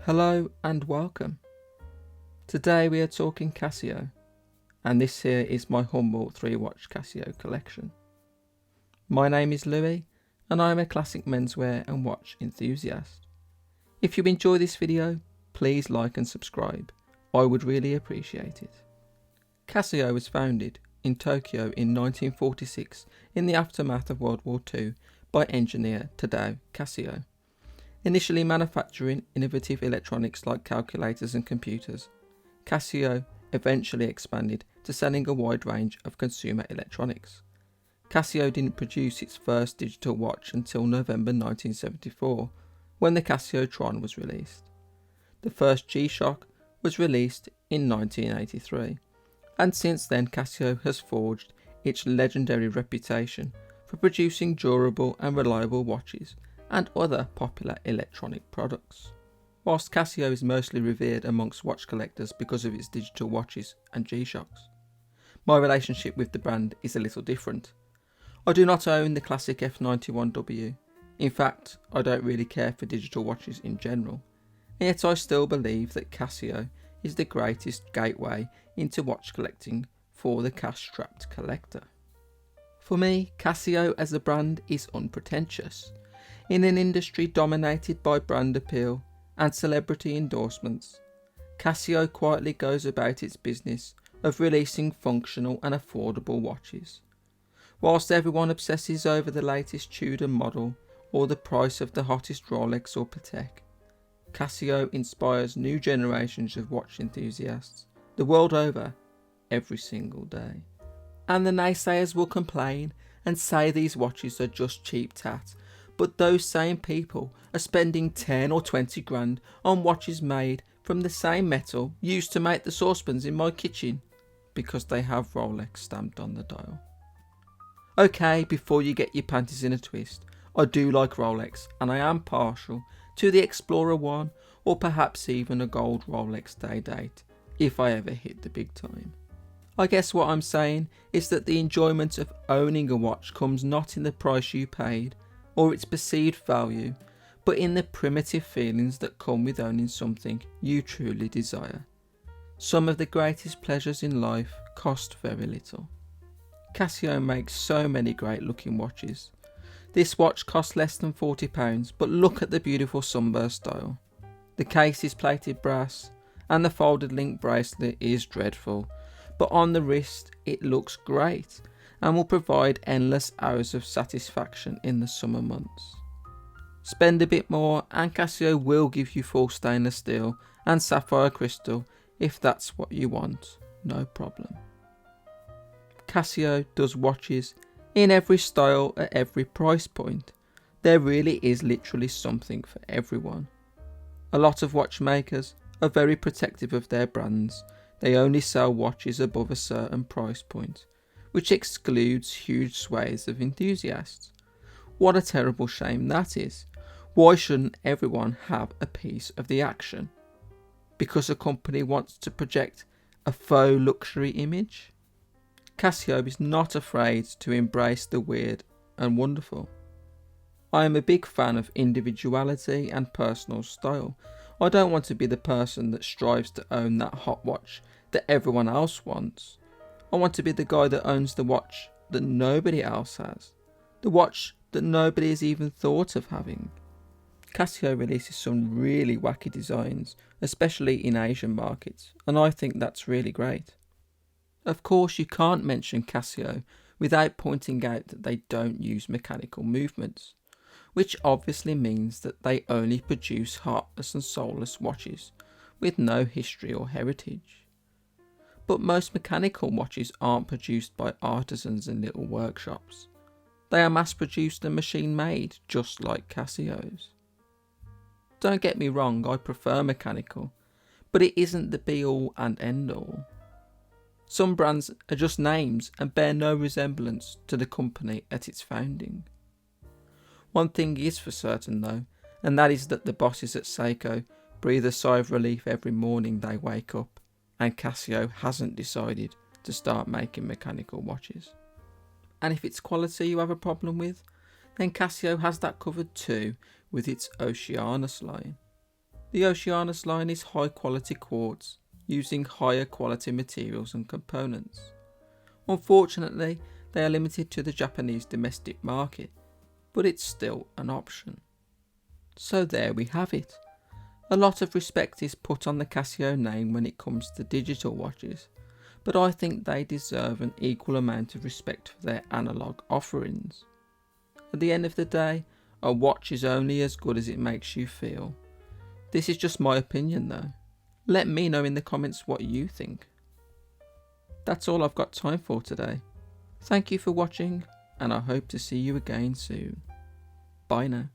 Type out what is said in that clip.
Hello and welcome. Today we are talking Casio, and this here is my humble 3-watch Casio collection. My name is Louis and I am a classic menswear and watch enthusiast. If you enjoy this video, please like and subscribe, I would really appreciate it. Casio was founded in Tokyo in 1946 in the aftermath of World War II by engineer Tadao Casio. Initially manufacturing innovative electronics like calculators and computers, Casio eventually expanded to selling a wide range of consumer electronics. Casio didn't produce its first digital watch until November 1974, when the Casio Tron was released. The first G-Shock was released in 1983, and since then Casio has forged its legendary reputation for producing durable and reliable watches and other popular electronic products. Whilst Casio is mostly revered amongst watch collectors because of its digital watches and G-Shocks, my relationship with the brand is a little different. I do not own the classic F91W. In fact, I don't really care for digital watches in general, and yet I still believe that Casio is the greatest gateway into watch collecting for the cash-strapped collector. For me, Casio as a brand is unpretentious. In an industry dominated by brand appeal and celebrity endorsements, Casio quietly goes about its business of releasing functional and affordable watches. Whilst everyone obsesses over the latest Tudor model or the price of the hottest Rolex or Patek, Casio inspires new generations of watch enthusiasts the world over every single day. And the naysayers will complain and say these watches are just cheap tat, but those same people are spending 10 or 20 grand on watches made from the same metal used to make the saucepans in my kitchen because they have Rolex stamped on the dial. Okay, before you get your panties in a twist, I do like Rolex and I am partial to the Explorer 1 or perhaps even a gold Rolex day date if I ever hit the big time. I guess what I'm saying is that the enjoyment of owning a watch comes not in the price you paid or its perceived value, but in the primitive feelings that come with owning something you truly desire. Some of the greatest pleasures in life cost very little. Casio makes so many great looking watches. This watch costs less than £40, but look at the beautiful sunburst dial. The case is plated brass and the folded link bracelet is dreadful, but on the wrist it looks great and will provide endless hours of satisfaction in the summer months. Spend a bit more and Casio will give you full stainless steel and sapphire crystal if that's what you want, no problem. Casio does watches in every style at every price point. There really is literally something for everyone. A lot of watchmakers are very protective of their brands. They only sell watches above a certain price point, which excludes huge swathes of enthusiasts. What a terrible shame that is. Why shouldn't everyone have a piece of the action? Because a company wants to project a faux luxury image? Casio is not afraid to embrace the weird and wonderful. I am a big fan of individuality and personal style. I don't want to be the person that strives to own that hot watch that everyone else wants. I want to be the guy that owns the watch that nobody else has. The watch that nobody has even thought of having. Casio releases some really wacky designs, especially in Asian markets, and I think that's really great. Of course, you can't mention Casio without pointing out that they don't use mechanical movements, which obviously means that they only produce heartless and soulless watches with no history or heritage. But most mechanical watches aren't produced by artisans in little workshops. They are mass produced and machine made, just like Casio's. Don't get me wrong, I prefer mechanical, but it isn't the be all and end all. Some brands are just names and bear no resemblance to the company at its founding. One thing is for certain though, and that is that the bosses at Seiko breathe a sigh of relief every morning they wake up, and Casio hasn't decided to start making mechanical watches. And if it's quality you have a problem with, then Casio has that covered too with its Oceanus line. The Oceanus line is high quality quartz, using higher quality materials and components. Unfortunately, they are limited to the Japanese domestic market, but it's still an option. So there we have it. A lot of respect is put on the Casio name when it comes to digital watches, but I think they deserve an equal amount of respect for their analogue offerings. At the end of the day, a watch is only as good as it makes you feel. This is just my opinion though. Let me know in the comments what you think. That's all I've got time for today. Thank you for watching, and I hope to see you again soon. Bye now.